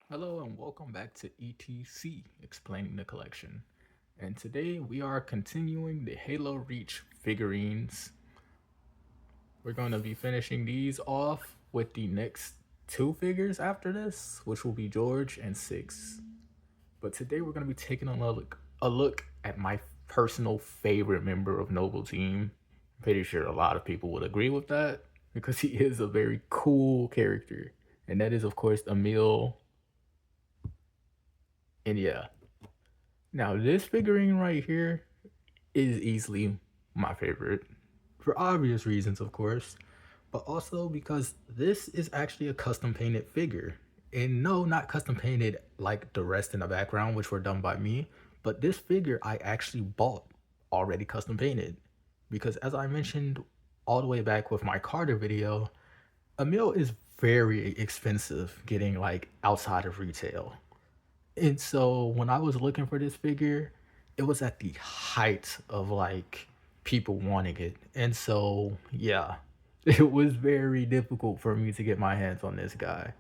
Hello and welcome back to E.T.C. Explaining the Collection. And today we are continuing the Halo Reach figurines. We're going to be finishing these off with the next two figures after this, which will be George and Six. But today we're going to be taking a look at my personal favorite member of Noble Team. I'm pretty sure a lot of people would agree with that because he is a very cool character. And that is, of course, Emile. And yeah, now, this figurine right here is easily my favorite for obvious reasons, of course, but also because this is actually a custom painted figure. And no, not custom painted like the rest in the background, which were done by me, but this figure I actually bought already custom painted. Because as I mentioned all the way back with my Carter video, a meal is very expensive getting like outside of retail. And so when I was looking for this figure, it was at the height of like people wanting it. And so, yeah, it was very difficult for me to get my hands on this guy.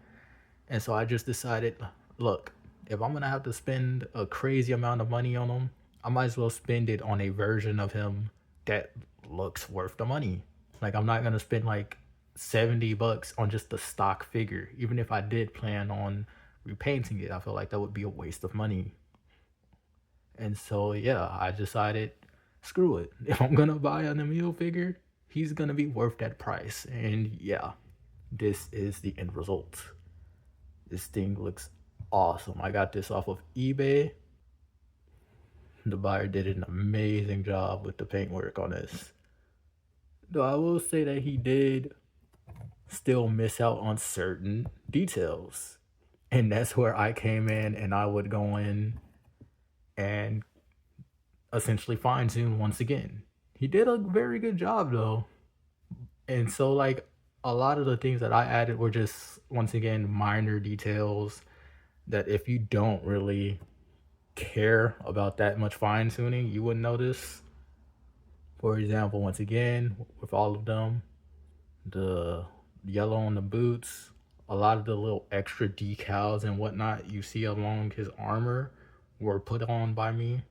And so I just decided, look, if I'm going to have to spend a crazy amount of money on him, I might as well spend it on a version of him that looks worth the money. Like, I'm not going to spend like $70 on just the stock figure. Even if I did plan on repainting it, I feel like that would be a waste of money. And so, yeah, I decided, screw it. If I'm going to buy an Emile figure, he's going to be worth that price. And yeah, this is the end result. This thing looks awesome. I got this off of eBay. The buyer did an amazing job with the paintwork on this. Though I will say that he did still miss out on certain details. And that's where I came in and I would go in and essentially fine tune once again. He did a very good job though. And so, like, a lot of the things that I added were just, once again, minor details that if you don't really care about that much fine tuning, you wouldn't notice. For example, once again, with all of them, the yellow on the boots, a lot of the little extra decals and whatnot you see along his armor were put on by me.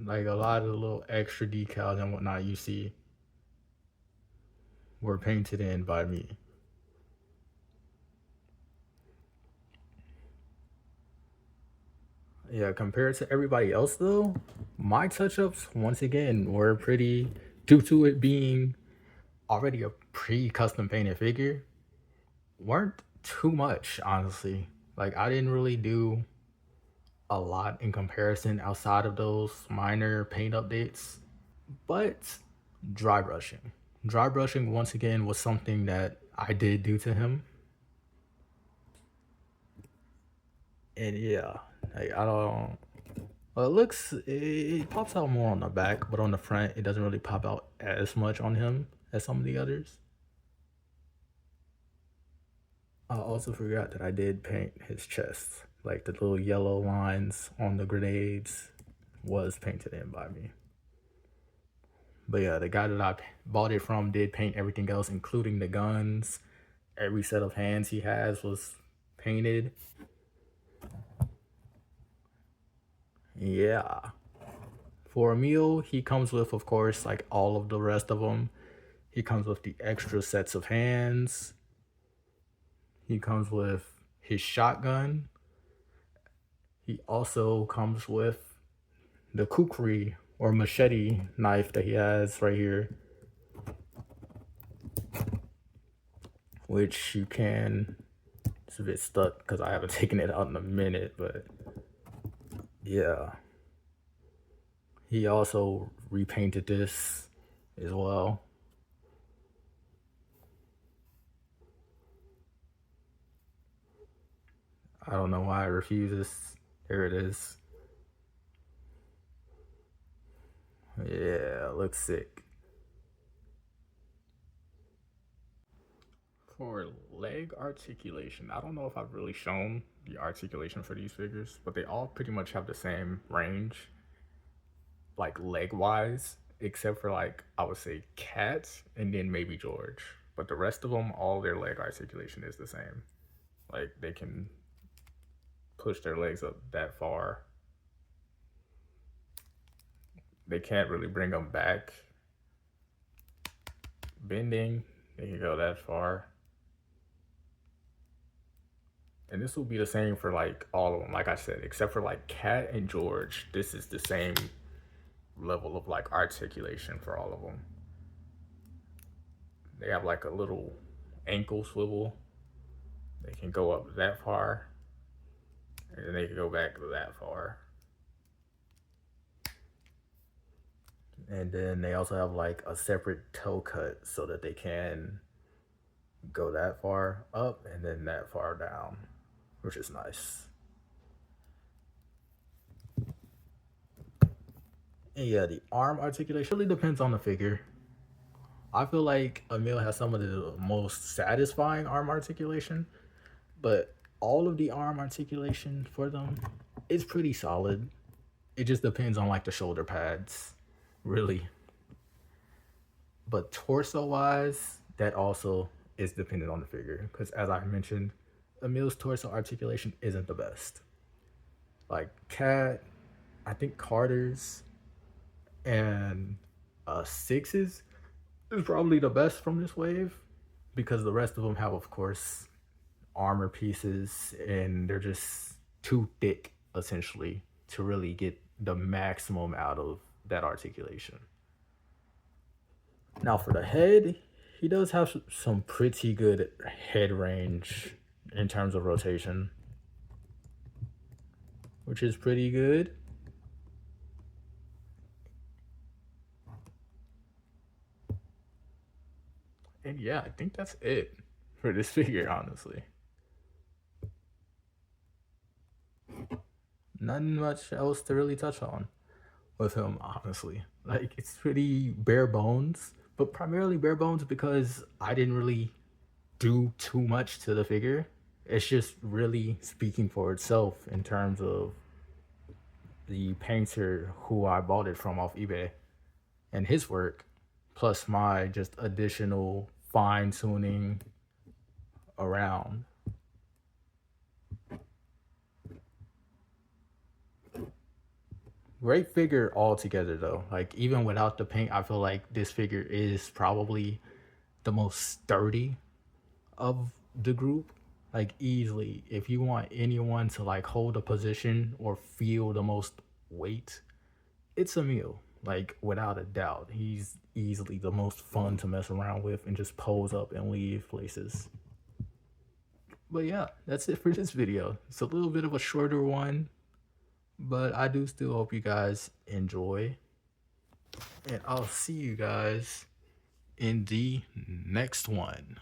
Like a lot of the little extra decals and whatnot you see were painted in by me. Yeah, compared to everybody else though, my touch ups once again were pretty, due to it being already a pre custom painted figure, weren't too much, honestly. Like, I didn't really do a lot in comparison outside of those minor paint updates. But dry brushing. Dry brushing, once again, was something that I did do to him. And yeah, like, I don't. Well, it pops out more on the back, but on the front, it doesn't really pop out as much on him as some of the others. I also forgot that I did paint his chest. Like the little yellow lines on the grenades was painted in by me. But yeah, the guy that I bought it from did paint everything else, including the guns. Every set of hands he has was painted. Yeah. For a meal, he comes with, of course, like all of the rest of them. He comes with the extra sets of hands. He comes with his shotgun. He also comes with the kukri or machete knife that he has right here, which you can. It's a bit stuck because I haven't taken it out in a minute, but yeah. He also repainted this as well. I don't know why it refuses. There it is. Yeah, looks sick. For leg articulation, I don't know if I've really shown the articulation for these figures, but they all pretty much have the same range, like leg wise, except for like I would say Cat and then maybe George. but the rest of them, all their leg articulation is the same. Like they can push their legs up that far. They can't really bring them back. Bending, they can go that far. And this will be the same for like all of them, like I said, except for like Cat and George. This is the same level of like articulation for all of them. They have like a little ankle swivel. They can go up that far, and then they can go back that far. And then they also have like a separate toe cut so that they can go that far up and then that far down, which is nice. And yeah, the arm articulation really depends on the figure. I feel like Emile has some of the most satisfying arm articulation, but all of the arm articulation for them is pretty solid. It just depends on like the shoulder pads, really. But torso wise, that also is dependent on the figure. Because as I mentioned, Emile's torso articulation isn't the best. Like Cat, I think Carter's and Six's is probably the best from this wave because the rest of them have, of course, armor pieces and they're just too thick essentially to really get the maximum out of that articulation. Now for the head, he does have some pretty good head range in terms of rotation, which is pretty good. And yeah, I think that's it for this figure, honestly. Nothing much else to really touch on with him, honestly. Like, it's pretty bare bones, but primarily bare bones because I didn't really do too much to the figure. It's just really speaking for itself in terms of the painter who I bought it from off eBay and his work, plus my just additional fine tuning around. Great figure altogether though. Like even without the paint, I feel like this figure is probably the most sturdy of the group. Like easily, if you want anyone to like hold a position or feel the most weight, it's Emile. Like without a doubt, he's easily the most fun to mess around with and just pose up and leave places. But yeah, that's it for this video. It's a little bit of a shorter one, but I do still hope you guys enjoy. And I'll see you guys in the next one.